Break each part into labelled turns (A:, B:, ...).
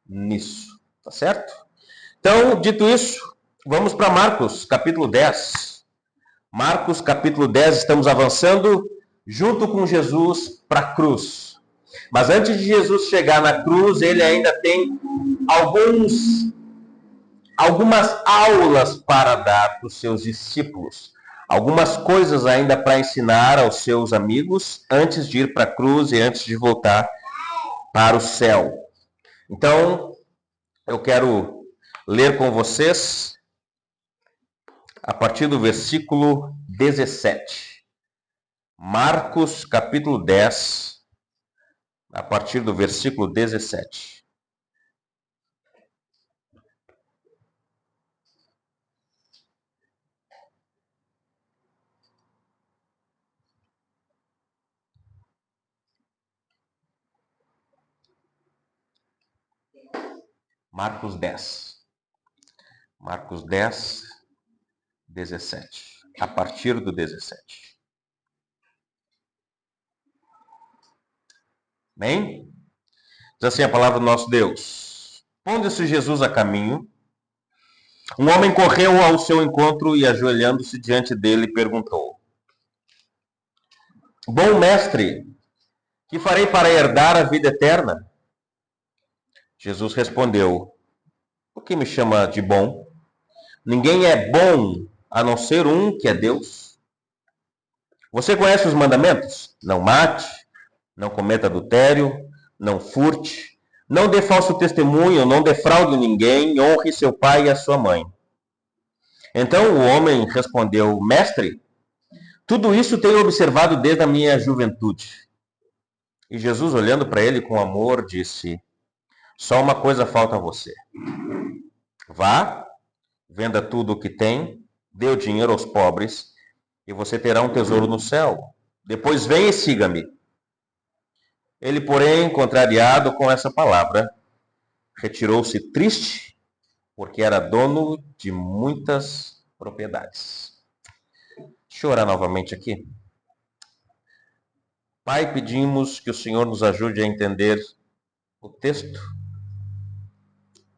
A: nisso. Tá certo? Então, dito isso, vamos para Marcos, capítulo 10. Marcos, capítulo 10, estamos avançando junto com Jesus para a cruz. Mas antes de Jesus chegar na cruz, ele ainda tem algumas aulas para dar para os seus discípulos. Algumas coisas ainda para ensinar aos seus amigos antes de ir para a cruz e antes de voltar para o céu. Então, eu quero ler com vocês a partir do versículo 17. Marcos, capítulo 10, a partir do versículo 17. Marcos 10. Marcos 10, 17. A partir do 17. Bem? Diz assim a palavra do nosso Deus. Pondo-se Jesus a caminho, um homem correu ao seu encontro e, ajoelhando-se diante dele, perguntou: Bom mestre, que farei para herdar a vida eterna? Jesus respondeu: Por que me chama de bom? Ninguém é bom a não ser um, que é Deus. Você conhece os mandamentos? Não mate, não cometa adultério, não furte, não dê falso testemunho, não defraude ninguém, honre seu pai e a sua mãe. Então o homem respondeu: Mestre, tudo isso tenho observado desde a minha juventude. E Jesus, olhando para ele com amor, disse: Só uma coisa falta a você. Vá, venda tudo o que tem, dê o dinheiro aos pobres, e você terá um tesouro no céu. Depois venha e siga-me. Ele, porém, contrariado com essa palavra, retirou-se triste, porque era dono de muitas propriedades. Deixa eu orar novamente aqui. Pai, pedimos que o Senhor nos ajude a entender o texto,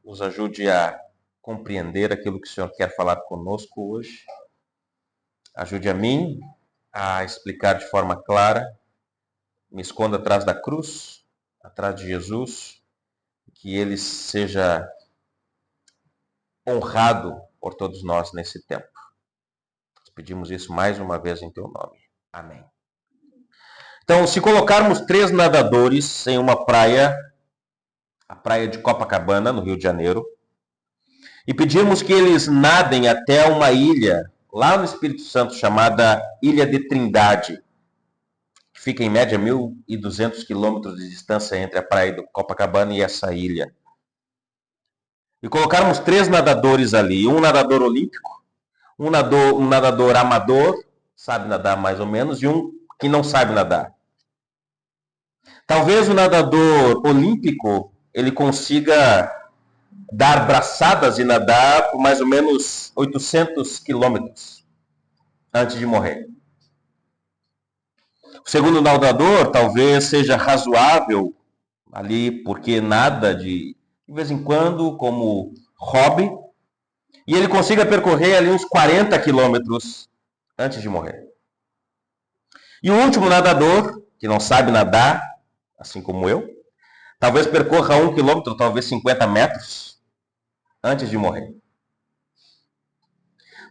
A: nos ajude a compreender aquilo que o Senhor quer falar conosco hoje. Ajude a mim a explicar de forma clara. Me esconda atrás da cruz, atrás de Jesus, que ele seja honrado por todos nós nesse tempo. Nós pedimos isso mais uma vez em teu nome. Amém. Então, se colocarmos 3 nadadores em uma praia, a praia de Copacabana, no Rio de Janeiro, e pedirmos que eles nadem até uma ilha, lá no Espírito Santo, chamada Ilha de Trindade, que fica em média 1.200 quilômetros de distância entre a praia de Copacabana e essa ilha. E colocarmos 3 nadadores ali, um nadador olímpico, um nadador amador, sabe nadar mais ou menos, e um que não sabe nadar. Talvez o nadador olímpico ele consiga dar braçadas e nadar por mais ou menos 800 quilômetros antes de morrer. O segundo nadador talvez seja razoável ali, porque nada de vez em quando como hobby, e ele consiga percorrer ali uns 40 quilômetros antes de morrer. E o último nadador, que não sabe nadar, assim como eu, talvez percorra 1 quilômetro, talvez 50 metros, antes de morrer.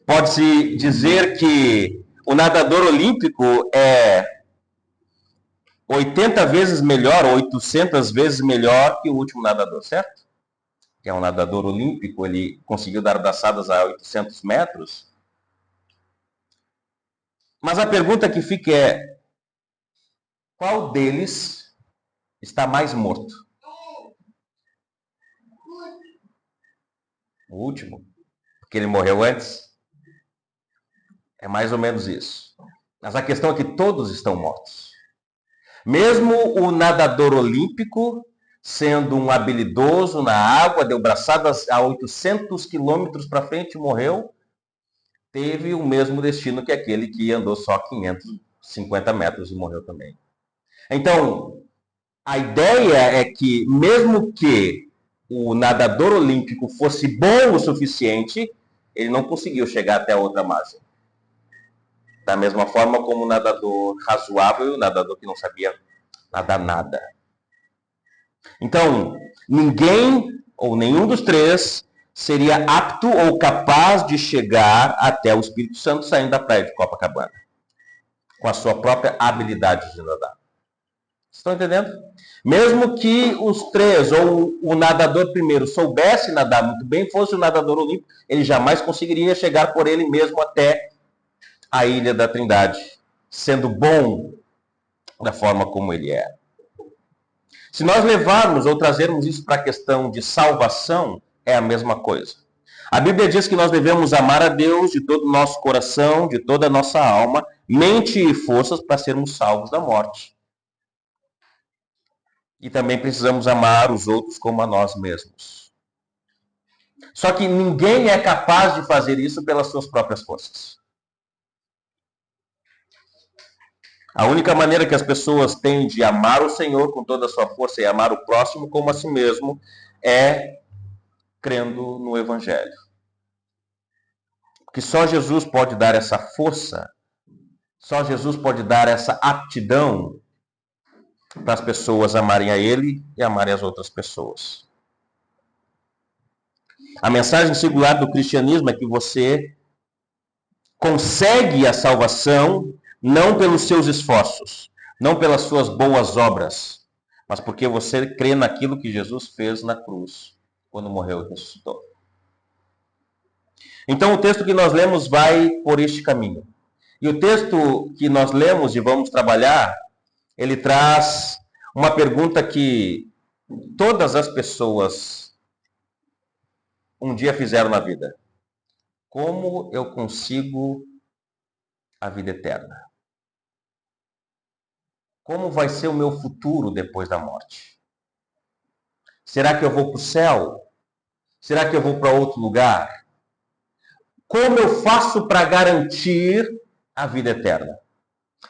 A: Pode-se dizer que o nadador olímpico é 80 vezes melhor, ou 800 vezes melhor que o último nadador, certo? Que é um nadador olímpico, ele conseguiu dar braçadas a 800 metros. Mas a pergunta que fica é: qual deles está mais morto? O último? Porque ele morreu antes? É mais ou menos isso. Mas a questão é que todos estão mortos. Mesmo o nadador olímpico, sendo um habilidoso na água, deu braçadas a 800 quilômetros para frente e morreu, teve o mesmo destino que aquele que andou só 550 metros e morreu também. Então, a ideia é que, mesmo que o nadador olímpico fosse bom o suficiente, ele não conseguiu chegar até a outra margem. Da mesma forma como o nadador razoável e o nadador que não sabia nadar nada. Então, ninguém ou nenhum dos três seria apto ou capaz de chegar até o Espírito Santo saindo da praia de Copacabana, com a sua própria habilidade de nadar. Estão entendendo? Mesmo que os três, ou o nadador primeiro, soubesse nadar muito bem, fosse o nadador olímpico, ele jamais conseguiria chegar por ele mesmo até a Ilha da Trindade, sendo bom da forma como ele é. Se nós levarmos ou trazermos isso para a questão de salvação, é a mesma coisa. A Bíblia diz que nós devemos amar a Deus de todo o nosso coração, de toda a nossa alma, mente e forças para sermos salvos da morte. E também precisamos amar os outros como a nós mesmos. Só que ninguém é capaz de fazer isso pelas suas próprias forças. A única maneira que as pessoas têm de amar o Senhor com toda a sua força e amar o próximo como a si mesmo é crendo no Evangelho. Porque só Jesus pode dar essa força, só Jesus pode dar essa aptidão para as pessoas amarem a Ele e amarem as outras pessoas. A mensagem singular do cristianismo é que você consegue a salvação não pelos seus esforços, não pelas suas boas obras, mas porque você crê naquilo que Jesus fez na cruz, quando morreu e ressuscitou. Então o texto que nós lemos vai por este caminho. E o texto que nós lemos e vamos trabalhar, ele traz uma pergunta que todas as pessoas um dia fizeram na vida. Como eu consigo a vida eterna? Como vai ser o meu futuro depois da morte? Será que eu vou para o céu? Será que eu vou para outro lugar? Como eu faço para garantir a vida eterna?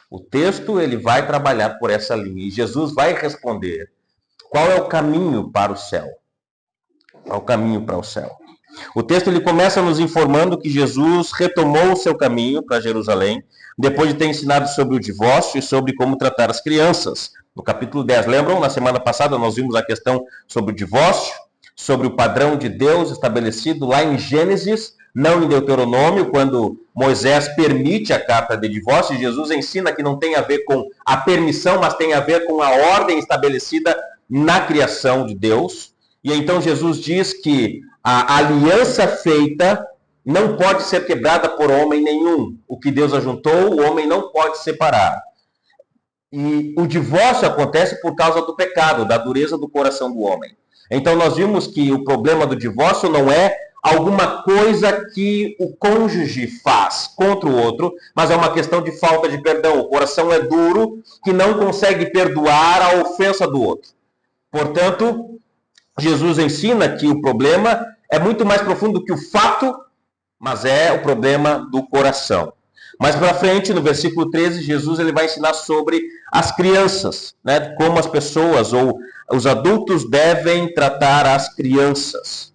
A: O texto ele vai trabalhar por essa linha e Jesus vai responder qual é o caminho para o céu. Qual é o caminho para o céu? O texto ele começa nos informando que Jesus retomou o seu caminho para Jerusalém, depois de ter ensinado sobre o divórcio e sobre como tratar as crianças. No capítulo 10, lembram? Na semana passada nós vimos a questão sobre o divórcio, sobre o padrão de Deus estabelecido lá em Gênesis, não em Deuteronômio, quando Moisés permite a carta de divórcio. Jesus ensina que não tem a ver com a permissão, mas tem a ver com a ordem estabelecida na criação de Deus. E então Jesus diz que a aliança feita não pode ser quebrada por homem nenhum. O que Deus ajuntou, o homem não pode separar. E o divórcio acontece por causa do pecado, da dureza do coração do homem. Então nós vimos que o problema do divórcio não é alguma coisa que o cônjuge faz contra o outro, mas é uma questão de falta de perdão. O coração é duro, que não consegue perdoar a ofensa do outro. Portanto, Jesus ensina que o problema é muito mais profundo que o fato, mas é o problema do coração. Mais para frente, no versículo 13, Jesus ele vai ensinar sobre as crianças, né? Como as pessoas ou os adultos devem tratar as crianças.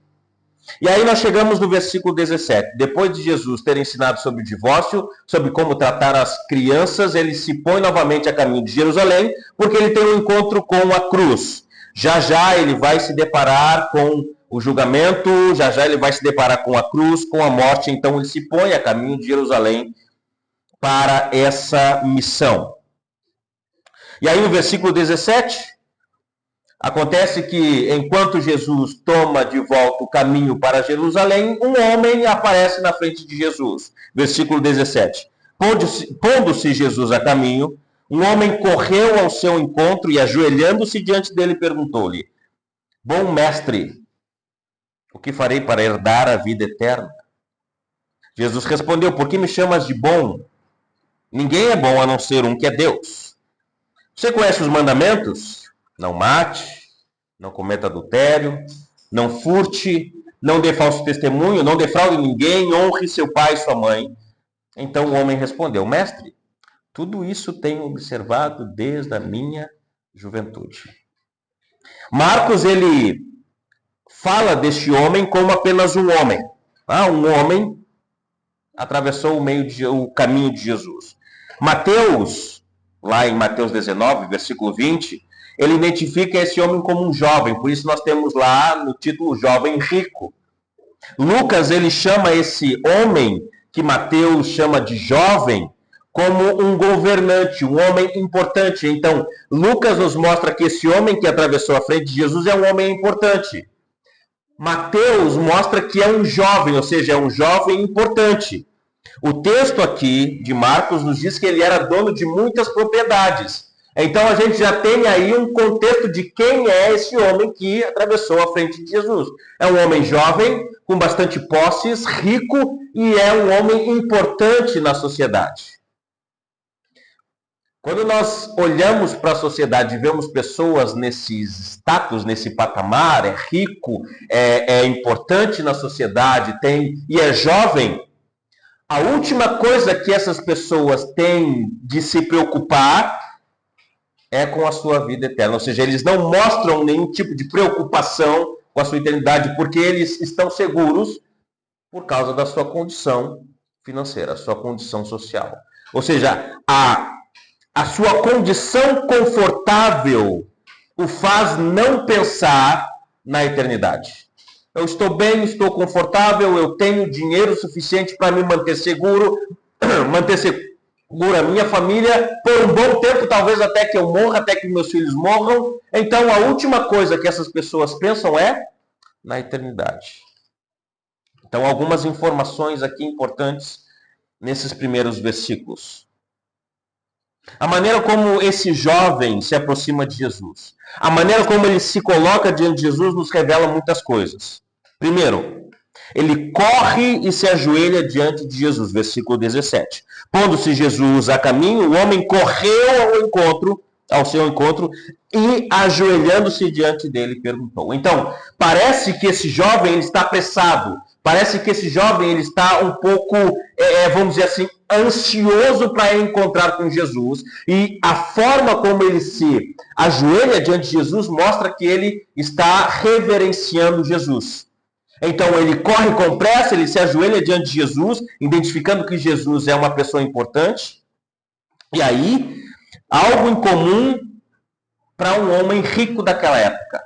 A: E aí nós chegamos no versículo 17. Depois de Jesus ter ensinado sobre o divórcio, sobre como tratar as crianças, ele se põe novamente a caminho de Jerusalém, porque ele tem um encontro com a cruz. Já já ele vai se deparar com o julgamento, já já ele vai se deparar com a cruz, com a morte. Então ele se põe a caminho de Jerusalém para essa missão. E aí no versículo 17, acontece que enquanto Jesus toma de volta o caminho para Jerusalém, um homem aparece na frente de Jesus. Versículo 17. Pondo-se Jesus a caminho, um homem correu ao seu encontro e, ajoelhando-se diante dele, perguntou-lhe: Bom mestre, o que farei para herdar a vida eterna? Jesus respondeu: Por que me chamas de bom? Ninguém é bom a não ser um, que é Deus. Você conhece os mandamentos? Não mate, não cometa adultério, não furte, não dê falso testemunho, não defraude ninguém, honre seu pai e sua mãe. Então o homem respondeu: Mestre, tudo isso tenho observado desde a minha juventude. Marcos, ele fala deste homem como apenas um homem. Um homem atravessou o caminho de Jesus. Mateus, lá em Mateus 19, versículo 20, ele identifica esse homem como um jovem, por isso nós temos lá no título jovem rico. Lucas, ele chama esse homem, que Mateus chama de jovem, como um governante, um homem importante. Então, Lucas nos mostra que esse homem que atravessou a frente de Jesus é um homem importante. Mateus mostra que é um jovem, ou seja, é um jovem importante. O texto aqui de Marcos nos diz que ele era dono de muitas propriedades. Então a gente já tem aí um contexto de quem é esse homem que atravessou a frente de Jesus. É um homem jovem, com bastante posses, rico e é um homem importante na sociedade. Quando nós olhamos para a sociedade e vemos pessoas nesses status, nesse patamar, é rico, é importante na sociedade, e é jovem, a última coisa que essas pessoas têm de se preocupar é com a sua vida eterna. Ou seja, eles não mostram nenhum tipo de preocupação com a sua eternidade, porque eles estão seguros por causa da sua condição financeira, a sua condição social. Ou seja, a sua condição confortável o faz não pensar na eternidade. Eu estou bem, estou confortável, eu tenho dinheiro suficiente para me manter seguro, manter segura a minha família por um bom tempo, talvez até que eu morra, até que meus filhos morram. Então, a última coisa que essas pessoas pensam é na eternidade. Então, algumas informações aqui importantes nesses primeiros versículos. A maneira como esse jovem se aproxima de Jesus, a maneira como ele se coloca diante de Jesus nos revela muitas coisas. Primeiro, ele corre e se ajoelha diante de Jesus, versículo 17. Pondo-se Jesus a caminho, o homem correu ao seu encontro e, ajoelhando-se diante dele, perguntou. Então, parece que esse jovem ele está apressado, parece que esse jovem ele está um pouco, vamos dizer assim, ansioso para encontrar com Jesus. E a forma como ele se ajoelha diante de Jesus mostra que ele está reverenciando Jesus. Então ele corre com pressa, ele se ajoelha diante de Jesus, identificando que Jesus é uma pessoa importante. E aí, algo incomum para um homem rico daquela época.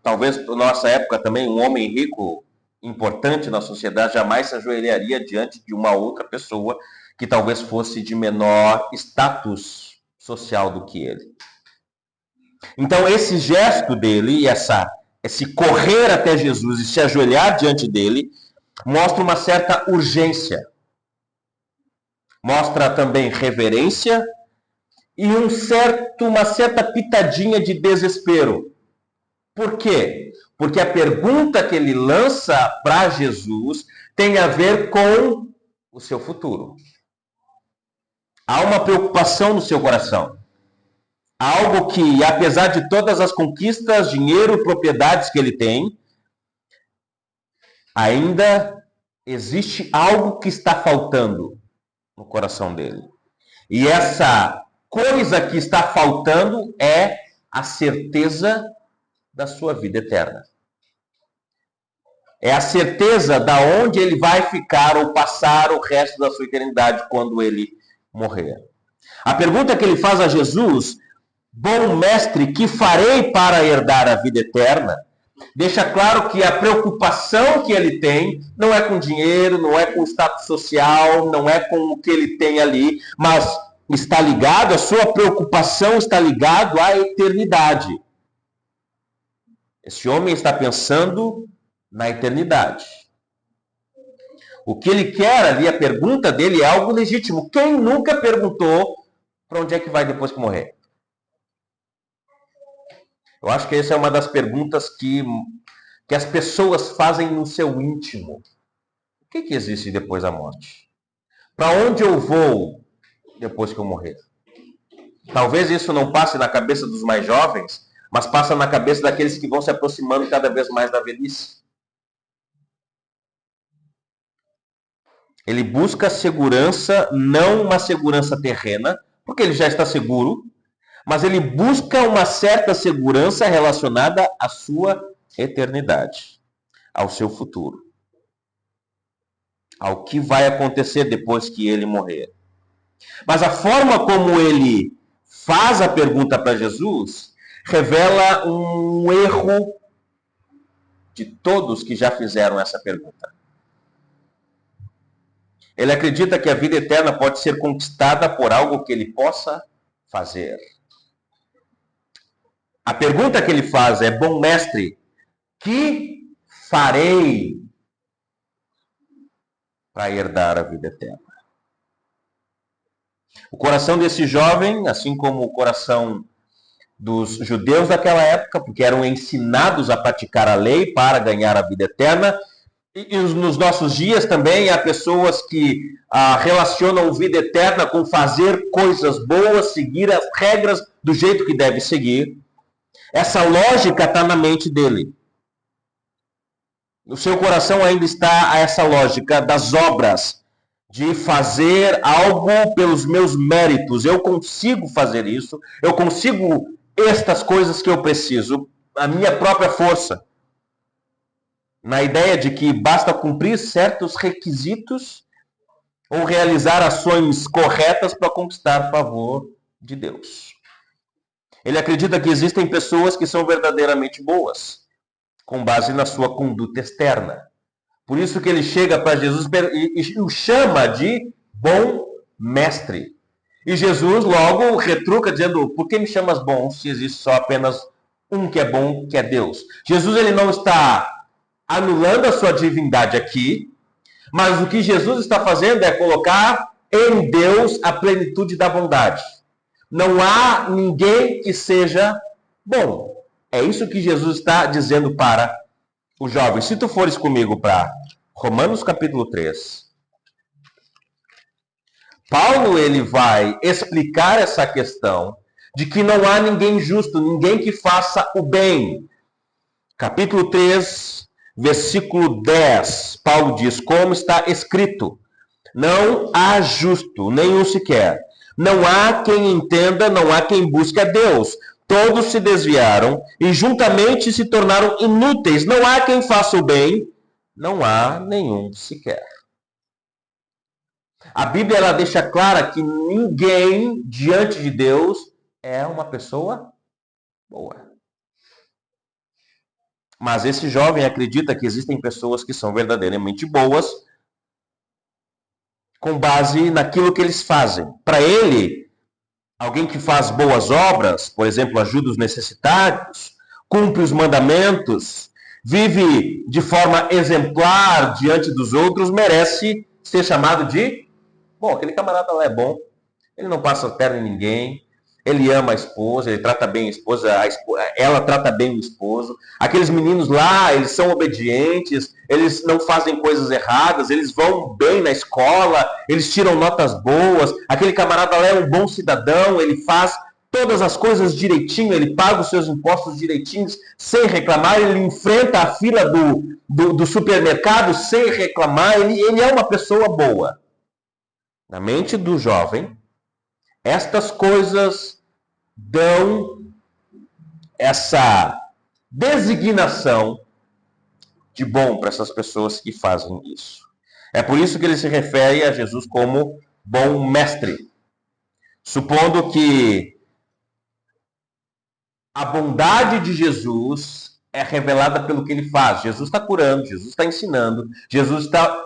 A: Talvez na nossa época também, um homem rico, importante na sociedade, jamais se ajoelharia diante de uma outra pessoa que talvez fosse de menor status social do que ele. Então esse gesto dele, esse correr até Jesus e se ajoelhar diante dele, mostra uma certa urgência. Mostra também reverência e uma certa pitadinha de desespero. Por quê? Porque a pergunta que ele lança para Jesus tem a ver com o seu futuro. Há uma preocupação no seu coração. Algo que, apesar de todas as conquistas, dinheiro, propriedades que ele tem, ainda existe algo que está faltando no coração dele. E essa coisa que está faltando é a certeza da sua vida eterna. É a certeza da onde ele vai ficar ou passar o resto da sua eternidade quando ele morrer. A pergunta que ele faz a Jesus: bom mestre, que farei para herdar a vida eterna? Deixa claro que a preocupação que ele tem não é com dinheiro, não é com status social, não é com o que ele tem ali, mas está ligado, a sua preocupação está ligado à eternidade. Esse homem está pensando na eternidade. O que ele quer ali, a pergunta dele é algo legítimo. Quem nunca perguntou para onde é que vai depois que morrer? Eu acho que essa é uma das perguntas que as pessoas fazem no seu íntimo. O que existe depois da morte? Para onde eu vou depois que eu morrer? Talvez isso não passe na cabeça dos mais jovens, mas passa na cabeça daqueles que vão se aproximando cada vez mais da velhice. Ele busca segurança, não uma segurança terrena, porque ele já está seguro, mas ele busca uma certa segurança relacionada à sua eternidade, ao seu futuro, ao que vai acontecer depois que ele morrer. Mas a forma como ele faz a pergunta para Jesus revela um erro de todos que já fizeram essa pergunta. Ele acredita que a vida eterna pode ser conquistada por algo que ele possa fazer. A pergunta que ele faz é: bom mestre, que farei para herdar a vida eterna? O coração desse jovem, assim como o coração dos judeus daquela época, porque eram ensinados a praticar a lei para ganhar a vida eterna, e nos nossos dias também há pessoas que relacionam vida eterna com fazer coisas boas, seguir as regras do jeito que deve seguir. Essa lógica está na mente dele. No seu coração ainda está essa lógica das obras, de fazer algo pelos meus méritos. Eu consigo fazer isso, eu consigo estas coisas que eu preciso, a minha própria força. Na ideia de que basta cumprir certos requisitos ou realizar ações corretas para conquistar o favor de Deus. Ele acredita que existem pessoas que são verdadeiramente boas, com base na sua conduta externa. Por isso que ele chega para Jesus e o chama de bom mestre. E Jesus logo retruca dizendo: por que me chamas bom se existe só apenas um que é bom, que é Deus? Jesus ele não está anulando a sua divindade aqui, mas o que Jesus está fazendo é colocar em Deus a plenitude da bondade. Não há ninguém que seja bom. É isso que Jesus está dizendo para o jovem. Se tu fores comigo para Romanos capítulo 3, Paulo ele vai explicar essa questão de que não há ninguém justo, ninguém que faça o bem. Capítulo 3, versículo 10, Paulo diz: como está escrito, não há justo, nenhum sequer. Não há quem entenda, não há quem busque a Deus. Todos se desviaram e juntamente se tornaram inúteis. Não há quem faça o bem, não há nenhum sequer. A Bíblia ela deixa clara que ninguém diante de Deus é uma pessoa boa. Mas esse jovem acredita que existem pessoas que são verdadeiramente boas com base naquilo que eles fazem. Para ele, alguém que faz boas obras, por exemplo, ajuda os necessitados, cumpre os mandamentos, vive de forma exemplar diante dos outros, merece ser chamado de bom. Aquele camarada lá é bom, ele não passa a perna em ninguém, ele ama a esposa, ele trata bem a esposa, ela trata bem o esposo. Aqueles meninos lá, eles são obedientes, eles não fazem coisas erradas, eles vão bem na escola, eles tiram notas boas. Aquele camarada lá é um bom cidadão, ele faz todas as coisas direitinho, ele paga os seus impostos direitinhos, sem reclamar, ele enfrenta a fila do supermercado sem reclamar, ele é uma pessoa boa. Na mente do jovem, estas coisas dão essa designação de bom para essas pessoas que fazem isso. É por isso que ele se refere a Jesus como bom mestre, supondo que a bondade de Jesus é revelada pelo que ele faz. Jesus está curando, Jesus está ensinando, Jesus está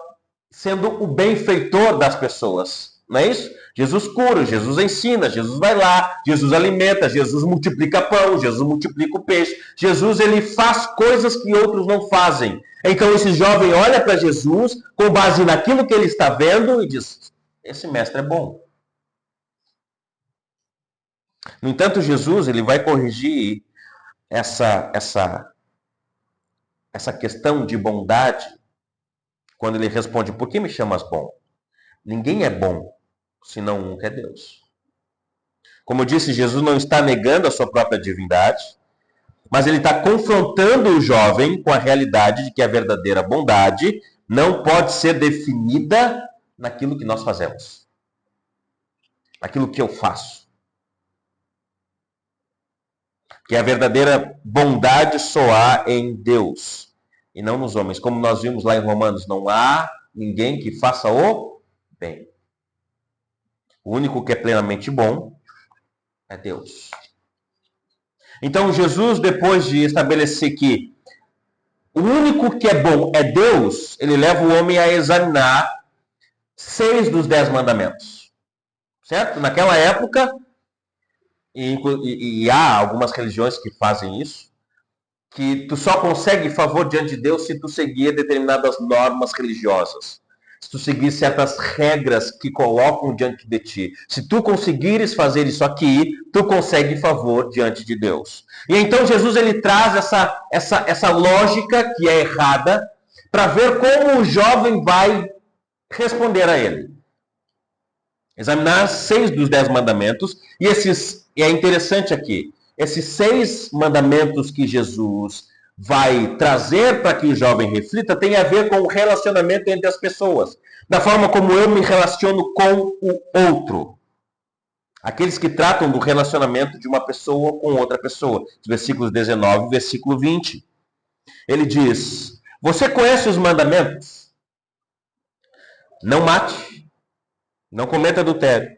A: sendo o benfeitor das pessoas. Não é isso? Jesus cura, Jesus ensina, Jesus vai lá, Jesus alimenta, Jesus multiplica pão, Jesus multiplica o peixe. Jesus ele faz coisas que outros não fazem. Então esse jovem olha para Jesus com base naquilo que ele está vendo e diz: esse mestre é bom. No entanto, Jesus ele vai corrigir essa questão de bondade quando ele responde: por que me chamas bom? Ninguém é bom senão um que é Deus. Como eu disse, Jesus não está negando a sua própria divindade, mas ele está confrontando o jovem com a realidade de que a verdadeira bondade não pode ser definida naquilo que nós fazemos, naquilo que eu faço. Que a verdadeira bondade só há em Deus e não nos homens. Como nós vimos lá em Romanos, não há ninguém que faça o bem. O único que é plenamente bom é Deus. Então Jesus, depois de estabelecer que o único que é bom é Deus, ele leva o homem a examinar 6 dos 10 mandamentos. Certo? Naquela época, e há algumas religiões que fazem isso, que tu só consegue favor diante de Deus se tu seguir determinadas normas religiosas. Se tu seguir certas regras que colocam diante de ti. Se tu conseguires fazer isso aqui, tu consegue favor diante de Deus. E então Jesus ele traz essa lógica que é errada para ver como o jovem vai responder a ele. Examinar 6 dos 10 mandamentos. E é interessante aqui. Esses 6 mandamentos que Jesus vai trazer para que o jovem reflita tem a ver com o relacionamento entre as pessoas. Da forma como eu me relaciono com o outro. Aqueles que tratam do relacionamento de uma pessoa com outra pessoa. Versículos 19 e versículo 20. Ele diz: você conhece os mandamentos? Não mate. Não cometa adultério.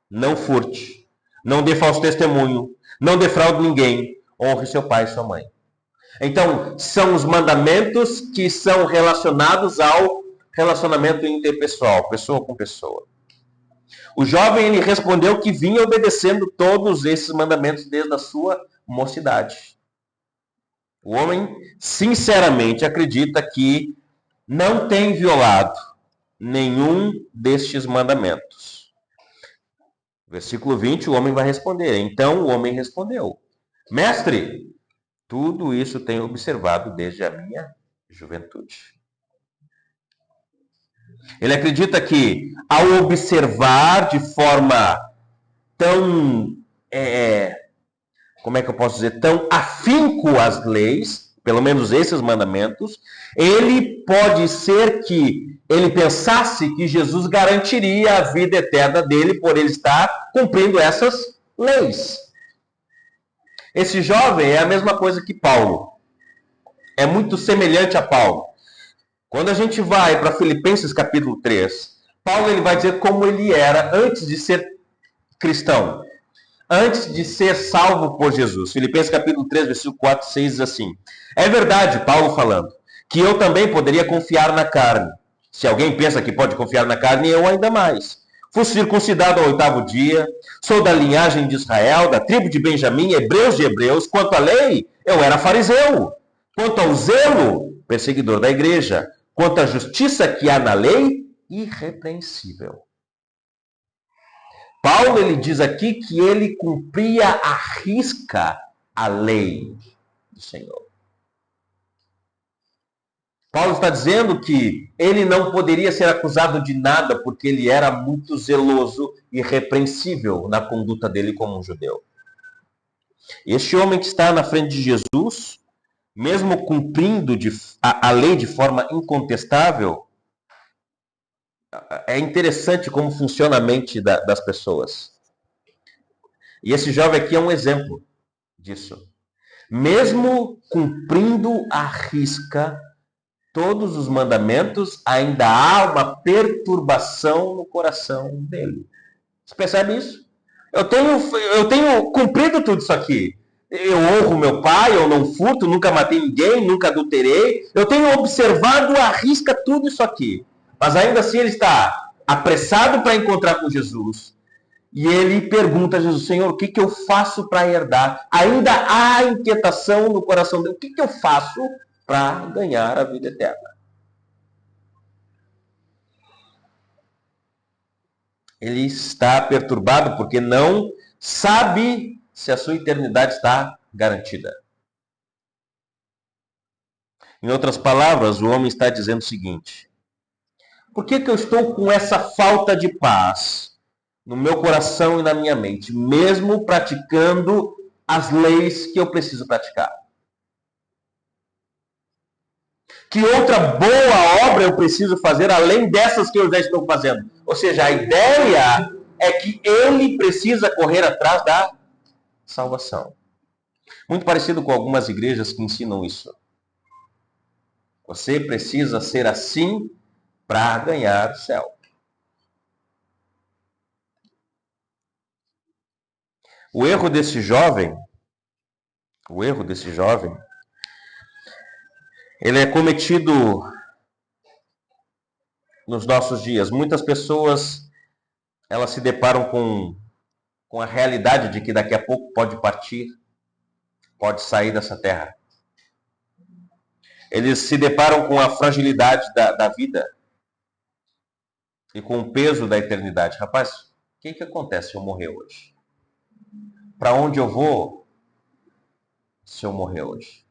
A: Não furte. Não dê falso testemunho. Não defraude ninguém. Honre seu pai e sua mãe. Então, são os mandamentos que são relacionados ao relacionamento interpessoal, pessoa com pessoa. O jovem ele respondeu que vinha obedecendo todos esses mandamentos desde a sua mocidade. O homem, sinceramente, acredita que não tem violado nenhum destes mandamentos. Versículo 20, o homem vai responder. Então o homem respondeu: mestre, tudo isso tenho observado desde a minha juventude. Ele acredita que, ao observar de forma tão, como é que eu posso dizer, tão afinco as leis, pelo menos esses mandamentos, ele pode ser que ele pensasse que Jesus garantiria a vida eterna dele por ele estar cumprindo essas leis. Esse jovem é a mesma coisa que Paulo. É muito semelhante a Paulo. Quando a gente vai para Filipenses capítulo 3, Paulo ele vai dizer como ele era antes de ser cristão, antes de ser salvo por Jesus. Filipenses capítulo 3, versículo 4 e 6 diz assim: é verdade, Paulo falando, que eu também poderia confiar na carne. Se alguém pensa que pode confiar na carne, eu ainda mais. Fui circuncidado ao 8º dia, sou da linhagem de Israel, da tribo de Benjamim, hebreus de hebreus. Quanto à lei, eu era fariseu. Quanto ao zelo, perseguidor da igreja. Quanto à justiça que há na lei, irrepreensível. Paulo ele diz aqui que ele cumpria à risca a lei do Senhor. Paulo está dizendo que ele não poderia ser acusado de nada porque ele era muito zeloso e irrepreensível na conduta dele como um judeu. Este homem que está na frente de Jesus, mesmo cumprindo a lei de forma incontestável, é interessante como funciona a mente das pessoas. E esse jovem aqui é um exemplo disso. Mesmo cumprindo à risca todos os mandamentos, ainda há uma perturbação no coração dele. Você percebe isso? Eu tenho cumprido tudo isso aqui. Eu honro meu pai, eu não furto, nunca matei ninguém, nunca adulterei. Eu tenho observado à risca tudo isso aqui. Mas ainda assim ele está apressado para encontrar com Jesus. E ele pergunta a Jesus: Senhor, o que eu faço para herdar? Ainda há inquietação no coração dele. O que eu faço para ganhar a vida eterna? Ele está perturbado porque não sabe se a sua eternidade está garantida. Em outras palavras, o homem está dizendo o seguinte: por que eu estou com essa falta de paz no meu coração e na minha mente, mesmo praticando as leis que eu preciso praticar? Que outra boa obra eu preciso fazer além dessas que eu já estou fazendo? Ou seja, a ideia é que ele precisa correr atrás da salvação. Muito parecido com algumas igrejas que ensinam isso. Você precisa ser assim para ganhar o céu. O erro desse jovem, ele é cometido nos nossos dias. Muitas pessoas, elas se deparam com a realidade de que daqui a pouco pode partir, pode sair dessa terra. Eles se deparam com a fragilidade da vida e com o peso da eternidade. Rapaz, o que acontece se eu morrer hoje? Para onde eu vou se eu morrer hoje?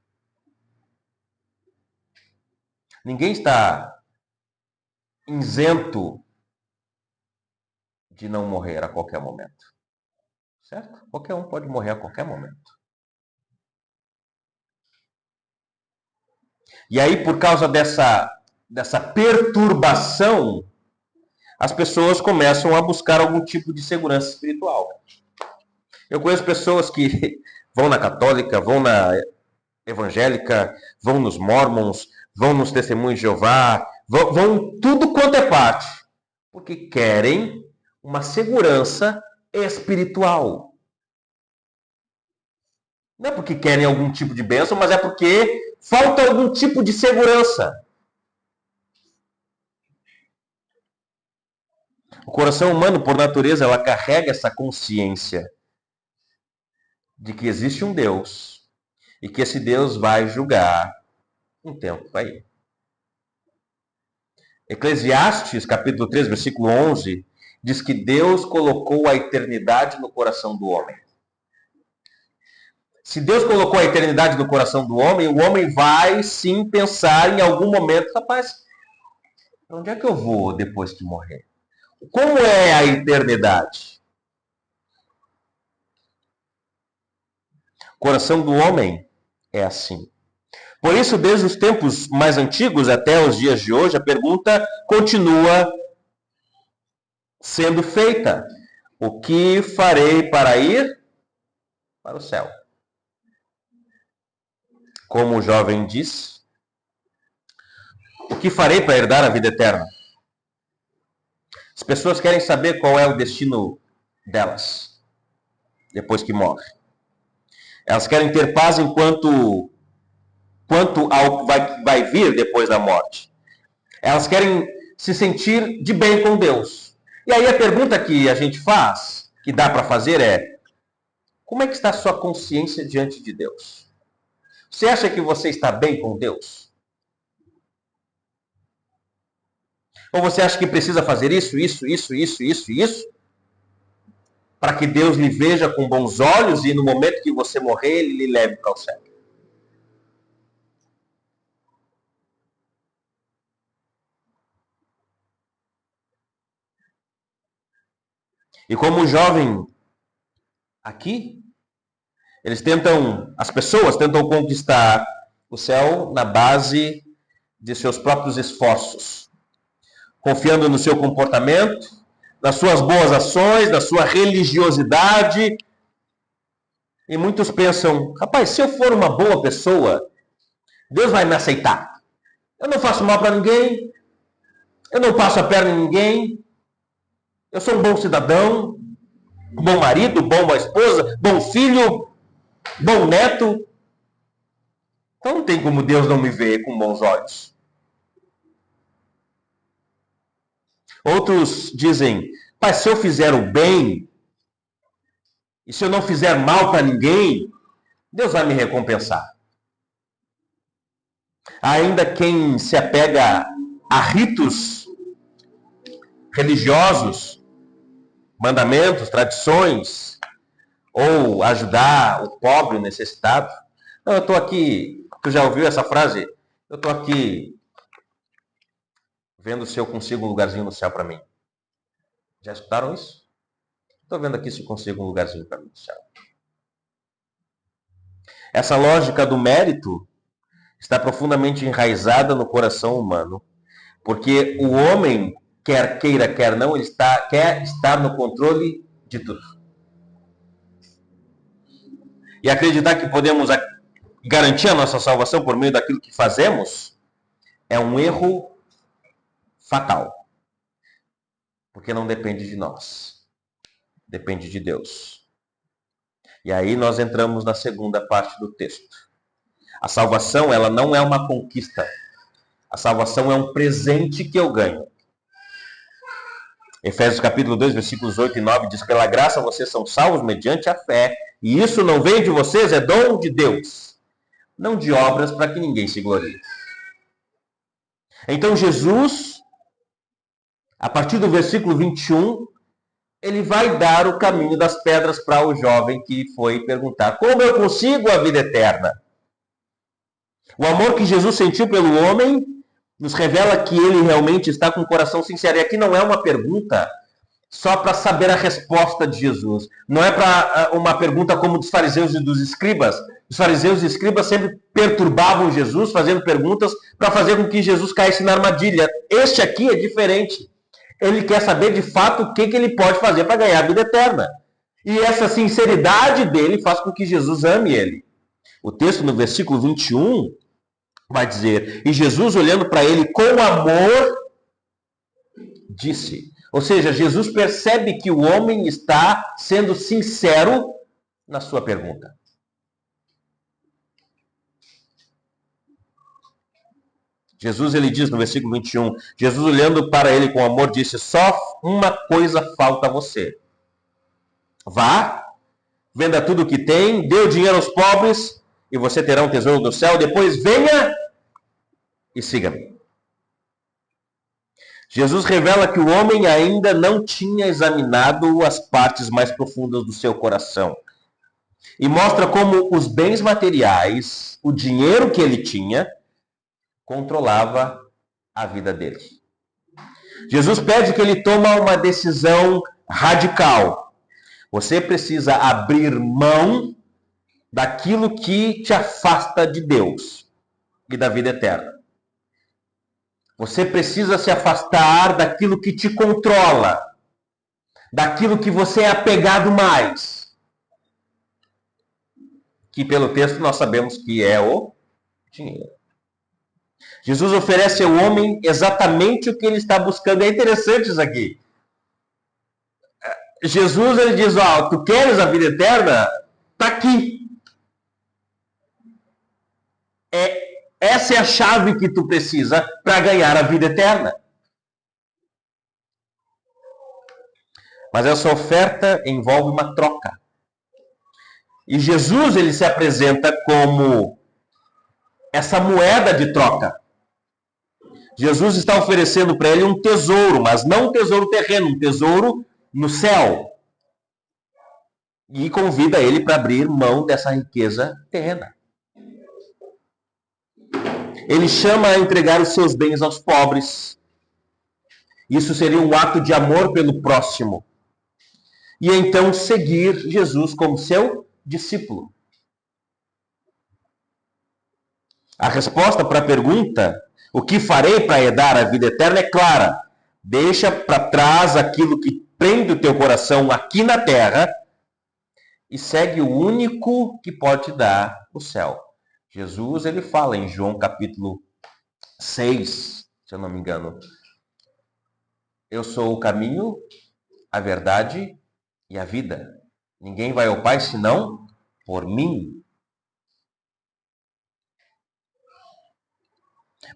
A: Ninguém está isento de não morrer a qualquer momento. Certo? Qualquer um pode morrer a qualquer momento. E aí, por causa dessa perturbação, as pessoas começam a buscar algum tipo de segurança espiritual. Eu conheço pessoas que vão na católica, vão na evangélica, vão nos mormons, vão nos testemunhos de Jeová, vão tudo quanto é parte, porque querem uma segurança espiritual. Não é porque querem algum tipo de bênção, mas é porque falta algum tipo de segurança. O coração humano, por natureza, ela carrega essa consciência de que existe um Deus e que esse Deus vai julgar um tempo aí. Eclesiastes, capítulo 3, versículo 11, diz que Deus colocou a eternidade no coração do homem. Se Deus colocou a eternidade no coração do homem, o homem vai sim pensar em algum momento, rapaz, para onde é que eu vou depois que morrer? Como é a eternidade? O coração do homem é assim. Por isso, desde os tempos mais antigos até os dias de hoje, a pergunta continua sendo feita: o que farei para ir para o céu? Como o jovem diz, o que farei para herdar a vida eterna? As pessoas querem saber qual é o destino delas depois que morre. Elas querem ter paz quanto ao que vai vir depois da morte. Elas querem se sentir de bem com Deus. E aí a pergunta que a gente faz, que dá para fazer é: como é que está a sua consciência diante de Deus? Você acha que você está bem com Deus? Ou você acha que precisa fazer isso, para que Deus lhe veja com bons olhos e no momento que você morrer, Ele lhe leve para o céu? E como o jovem aqui, as pessoas tentam conquistar o céu na base de seus próprios esforços, confiando no seu comportamento, nas suas boas ações, na sua religiosidade. E muitos pensam: rapaz, se eu for uma boa pessoa, Deus vai me aceitar. Eu não faço mal para ninguém, eu não passo a perna em ninguém, eu sou um bom cidadão, bom marido, boa esposa, bom filho, bom neto. Então não tem como Deus não me ver com bons olhos. Outros dizem: pai, se eu fizer o bem, e se eu não fizer mal para ninguém, Deus vai me recompensar. Há ainda quem se apega a ritos religiosos, mandamentos, tradições, ou ajudar o pobre, o necessitado. Não, eu estou aqui, tu já ouviu essa frase? Eu estou aqui vendo se eu consigo um lugarzinho no céu para mim. Já escutaram isso? Estou vendo aqui se eu consigo um lugarzinho para mim no céu. Essa lógica do mérito está profundamente enraizada no coração humano, porque o homem, quer queira, quer não, ele quer estar no controle de tudo. e acreditar que podemos garantir a nossa salvação por meio daquilo que fazemos, é um erro fatal. Porque não depende de nós. Depende de Deus. E aí nós entramos na segunda parte do texto. A salvação, ela não é uma conquista. A salvação é um presente que eu ganho. Efésios capítulo 2, versículos 8 e 9 diz: pela graça vocês são salvos mediante a fé, e isso não vem de vocês, é dom de Deus. Não de obras para que ninguém se glorie. Então Jesus, a partir do versículo 21, ele vai dar o caminho das pedras para o jovem que foi perguntar: como eu consigo a vida eterna? O amor que Jesus sentiu pelo homem nos revela que ele realmente está com o coração sincero. E aqui não é uma pergunta só para saber a resposta de Jesus. Não é para uma pergunta como dos fariseus e dos escribas. Os fariseus e escribas sempre perturbavam Jesus, fazendo perguntas para fazer com que Jesus caísse na armadilha. Este aqui é diferente. Ele quer saber de fato o que ele pode fazer para ganhar a vida eterna. E essa sinceridade dele faz com que Jesus ame ele. O texto no versículo 21 vai dizer: e Jesus, olhando para ele com amor, disse. Ou seja, Jesus percebe que o homem está sendo sincero na sua pergunta. Jesus, ele diz no versículo 21, Jesus olhando para ele com amor disse: só uma coisa falta a você. Vá, venda tudo o que tem, dê o dinheiro aos pobres e você terá um tesouro do céu. Depois venha e siga-me. Jesus revela que o homem ainda não tinha examinado as partes mais profundas do seu coração. E mostra como os bens materiais, o dinheiro que ele tinha, controlava a vida dele. Jesus pede que ele tome uma decisão radical. Você precisa abrir mão daquilo que te afasta de Deus e da vida eterna. Você precisa se afastar daquilo que te controla, daquilo que você é apegado mais. Que pelo texto nós sabemos que é o dinheiro. Jesus oferece ao homem exatamente o que ele está buscando. É interessante isso aqui. Jesus, ele diz: ó, tu queres a vida eterna? Está aqui. Essa é a chave que tu precisa para ganhar a vida eterna. Mas essa oferta envolve uma troca. E Jesus, ele se apresenta como essa moeda de troca. Jesus está oferecendo para ele um tesouro, mas não um tesouro terreno, um tesouro no céu. E convida ele para abrir mão dessa riqueza terrena. Ele chama a entregar os seus bens aos pobres. Isso seria um ato de amor pelo próximo. E então seguir Jesus como seu discípulo. A resposta para a pergunta, o que farei para herdar a vida eterna, é clara. Deixa para trás aquilo que prende o teu coração aqui na terra e segue o único que pode te dar o céu. Jesus, ele fala em João capítulo 6, se eu não me engano: eu sou o caminho, a verdade e a vida. Ninguém vai ao Pai senão por mim.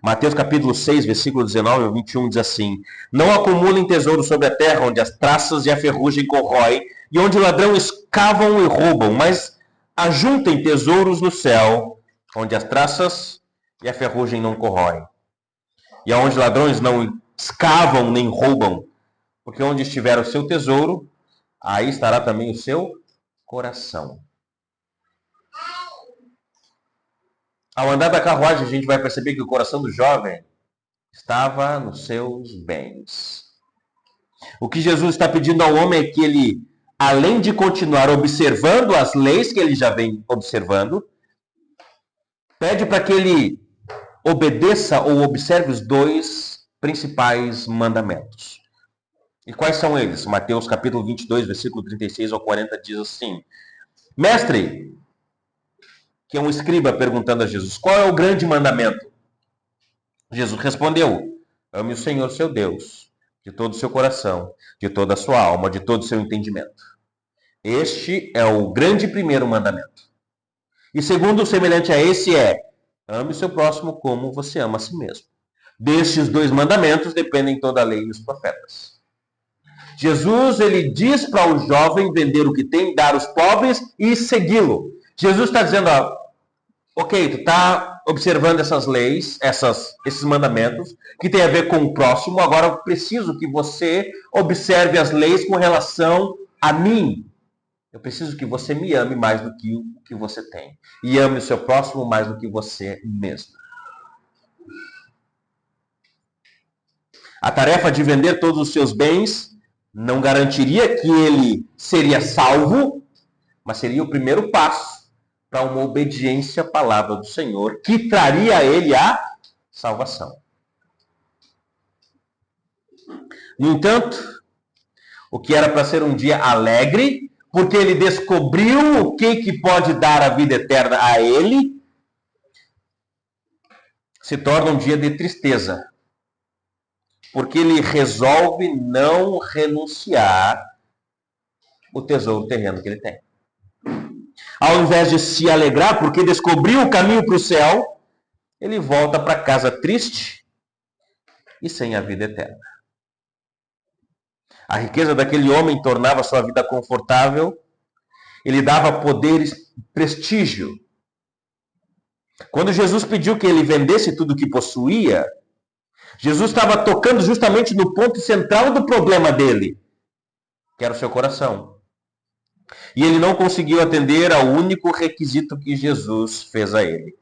A: Mateus capítulo 6, versículo 19 ao 21 diz assim: não acumulem tesouro sobre a terra, onde as traças e a ferrugem corroem, e onde ladrão escavam e roubam, mas ajuntem tesouros no céu, onde as traças e a ferrugem não corroem, e aonde ladrões não escavam nem roubam, porque onde estiver o seu tesouro, aí estará também o seu coração. Ao andar da carruagem, a gente vai perceber que o coração do jovem estava nos seus bens. O que Jesus está pedindo ao homem é que ele, além de continuar observando as leis que ele já vem observando, pede para que ele obedeça ou observe os dois principais mandamentos. E quais são eles? Mateus capítulo 22, versículo 36 ao 40 diz assim: mestre, que é um escriba, perguntando a Jesus: qual é o grande mandamento? Jesus respondeu: ame o Senhor seu Deus de todo o seu coração, de toda a sua alma, de todo o seu entendimento. Este é o grande primeiro mandamento. E segundo, semelhante a esse é: ame o seu próximo como você ama a si mesmo. Destes dois mandamentos dependem toda a lei e os profetas. Jesus, ele diz para o jovem vender o que tem, dar aos pobres e segui-lo. Jesus está dizendo: ok, tu está observando essas leis, esses mandamentos, que tem a ver com o próximo, agora eu preciso que você observe as leis com relação a mim. Eu preciso que você me ame mais do que o que você tem. E ame o seu próximo mais do que você mesmo. A tarefa de vender todos os seus bens não garantiria que ele seria salvo, mas seria o primeiro passo para uma obediência à palavra do Senhor, que traria a ele a salvação. No entanto, o que era para ser um dia alegre, porque ele descobriu o que pode dar a vida eterna a ele, se torna um dia de tristeza, porque ele resolve não renunciar o tesouro terreno que ele tem. Ao invés de se alegrar porque descobriu o caminho para o céu, ele volta para casa triste e sem a vida eterna. A riqueza daquele homem tornava sua vida confortável, ele dava poder e prestígio. Quando Jesus pediu que ele vendesse tudo o que possuía, Jesus estava tocando justamente no ponto central do problema dele, que era o seu coração. E ele não conseguiu atender ao único requisito que Jesus fez a ele: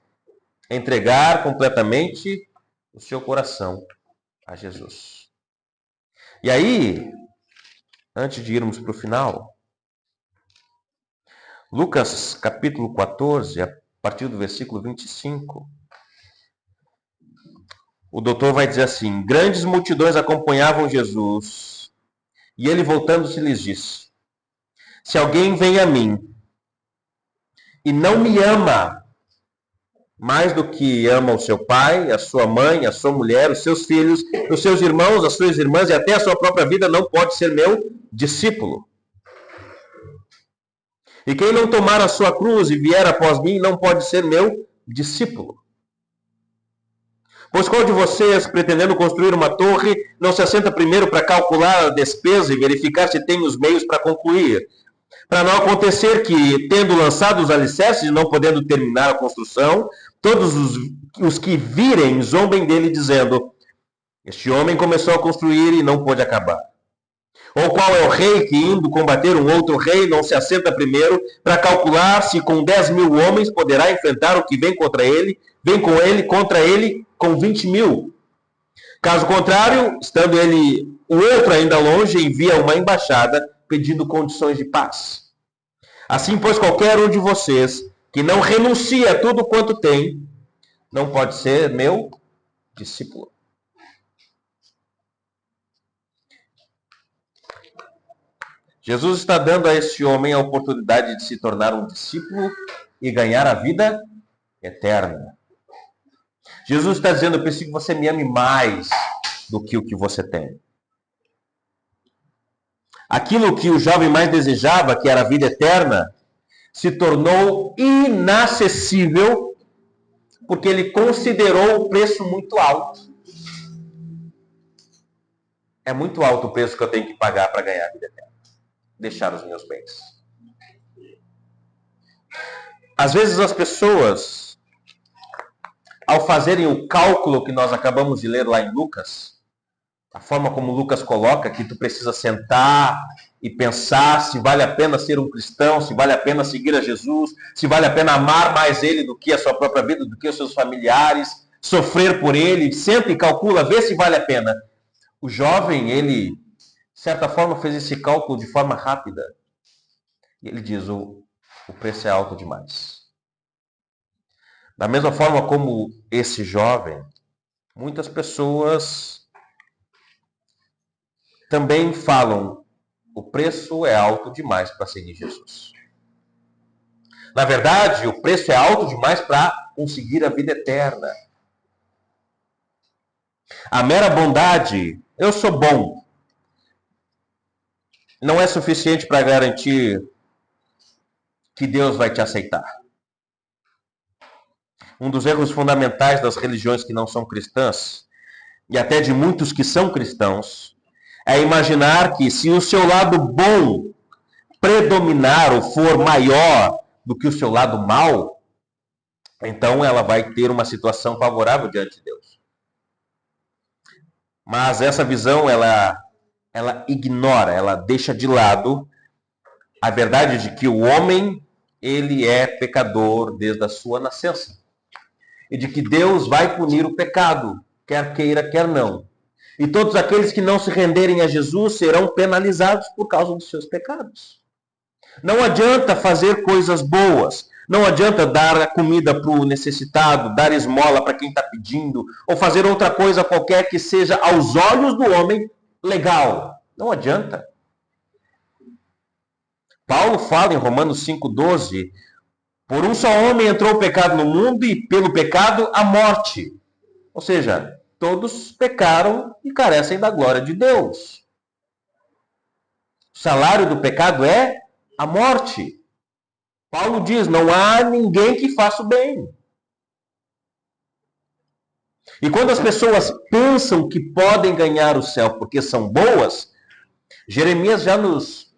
A: entregar completamente o seu coração a Jesus. E aí, antes de irmos para o final, Lucas capítulo 14, a partir do versículo 25, o doutor vai dizer assim: grandes multidões acompanhavam Jesus, e ele voltando-se lhes disse: se alguém vem a mim e não me ama mais do que ama o seu pai, a sua mãe, a sua mulher, os seus filhos, os seus irmãos, as suas irmãs e até a sua própria vida, não pode ser meu discípulo. E quem não tomar a sua cruz e vier após mim, não pode ser meu discípulo. Pois qual de vocês, pretendendo construir uma torre, não se assenta primeiro para calcular a despesa e verificar se tem os meios para concluir? Para não acontecer que, tendo lançado os alicerces e não podendo terminar a construção, todos os que virem zombem dele, dizendo: este homem começou a construir e não pôde acabar. Ou qual é o rei que, indo combater um outro rei, não se assenta primeiro para calcular se com 10.000 homens poderá enfrentar o que vem contra ele, vem com ele contra ele com 20.000? Caso contrário, estando o outro ainda longe, envia uma embaixada pedindo condições de paz. Assim, pois, qualquer um de vocês que não renuncia a tudo quanto tem, não pode ser meu discípulo. Jesus está dando a esse homem a oportunidade de se tornar um discípulo e ganhar a vida eterna. Jesus está dizendo: eu preciso que você me ame mais do que o que você tem. Aquilo que o jovem mais desejava, que era a vida eterna, se tornou inacessível porque ele considerou o preço muito alto. É muito alto o preço que eu tenho que pagar para ganhar a vida eterna. Deixar os meus bens. Às vezes as pessoas, ao fazerem o cálculo que nós acabamos de ler lá em Lucas, a forma como Lucas coloca, que tu precisa sentar e pensar se vale a pena ser um cristão, se vale a pena seguir a Jesus, se vale a pena amar mais ele do que a sua própria vida, do que os seus familiares, sofrer por ele, senta e calcula, vê se vale a pena. O jovem, ele, de certa forma, fez esse cálculo de forma rápida. E ele diz: o preço é alto demais. Da mesma forma como esse jovem, muitas pessoas também falam: o preço é alto demais para seguir Jesus. Na verdade, o preço é alto demais para conseguir a vida eterna. A mera bondade, eu sou bom, não é suficiente para garantir que Deus vai te aceitar. Um dos erros fundamentais das religiões que não são cristãs, e até de muitos que são cristãos, é imaginar que se o seu lado bom predominar ou for maior do que o seu lado mau, então ela vai ter uma situação favorável diante de Deus. Mas essa visão, ela ignora, ela deixa de lado a verdade de que o homem, ele é pecador desde a sua nascença. E de que Deus vai punir o pecado, quer queira, quer não. E todos aqueles que não se renderem a Jesus serão penalizados por causa dos seus pecados. Não adianta fazer coisas boas. Não adianta dar a comida para o necessitado, dar esmola para quem está pedindo, ou fazer outra coisa qualquer que seja aos olhos do homem legal. Não adianta. Paulo fala em Romanos 5,12, por um só homem entrou o pecado no mundo e pelo pecado a morte. Ou seja, todos pecaram e carecem da glória de Deus. O salário do pecado é a morte. Paulo diz, não há ninguém que faça o bem. E quando as pessoas pensam que podem ganhar o céu porque são boas, Jeremias já nos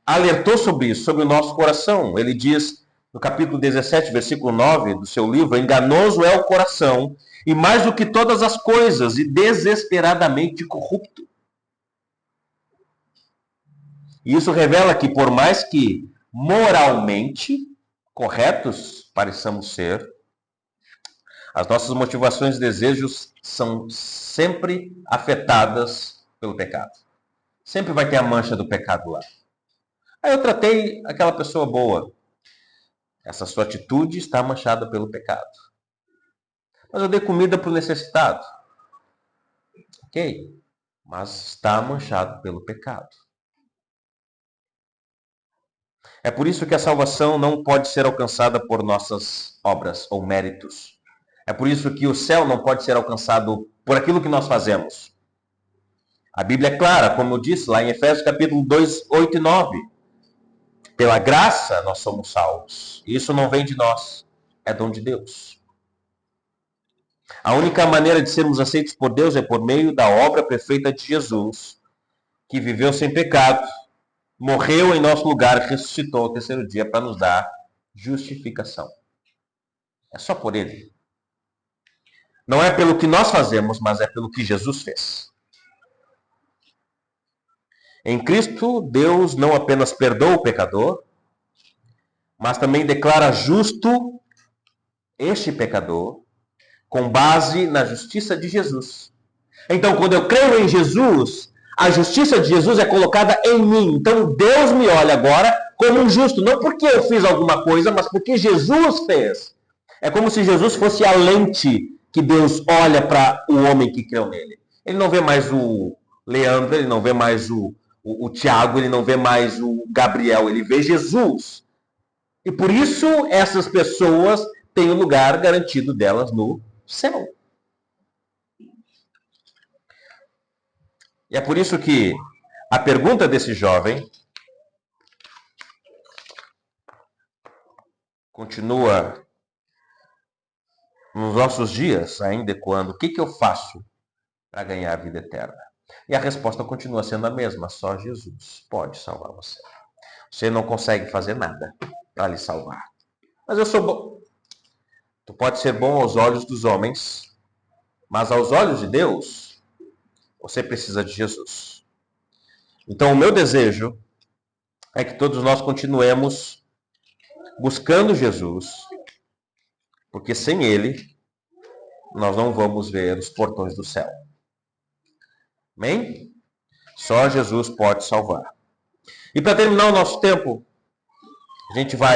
A: alertou sobre isso, sobre o nosso coração. Ele diz, no capítulo 17, versículo 9 do seu livro, enganoso é o coração, e mais do que todas as coisas, e desesperadamente corrupto. E isso revela que, por mais que moralmente corretos pareçamos ser, as nossas motivações e desejos são sempre afetadas pelo pecado. Sempre vai ter a mancha do pecado lá. Aí eu tratei aquela pessoa boa. Essa sua atitude está manchada pelo pecado. Mas eu dei comida para o necessitado. Ok, mas está manchado pelo pecado. É por isso que a salvação não pode ser alcançada por nossas obras ou méritos. É por isso que o céu não pode ser alcançado por aquilo que nós fazemos. A Bíblia é clara, como eu disse lá em Efésios capítulo 2, 8 e 9. Pela graça nós somos salvos. Isso não vem de nós, é dom de Deus. A única maneira de sermos aceitos por Deus é por meio da obra perfeita de Jesus, que viveu sem pecado, morreu em nosso lugar e ressuscitou ao terceiro dia para nos dar justificação. É só por Ele. Não é pelo que nós fazemos, mas é pelo que Jesus fez. Em Cristo, Deus não apenas perdoa o pecador, mas também declara justo este pecador com base na justiça de Jesus. Então, quando eu creio em Jesus, a justiça de Jesus é colocada em mim. Então, Deus me olha agora como um justo, não porque eu fiz alguma coisa, mas porque Jesus fez. É como se Jesus fosse a lente que Deus olha para o homem que creu nele. Ele não vê mais o Leandro, ele não vê mais o Tiago, ele não vê mais o Gabriel, ele vê Jesus. E por isso essas pessoas têm o lugar garantido delas no céu. E é por isso que a pergunta desse jovem continua nos nossos dias, ainda quando, o que eu faço para ganhar a vida eterna? E a resposta continua sendo a mesma, só Jesus pode salvar você. Você não consegue fazer nada para lhe salvar. Mas eu sou bom. Tu pode ser bom aos olhos dos homens, mas aos olhos de Deus, você precisa de Jesus. Então o meu desejo é que todos nós continuemos buscando Jesus, porque sem Ele, nós não vamos ver os portões do céu. Amém? Só Jesus pode salvar. E para terminar o nosso tempo, a gente vai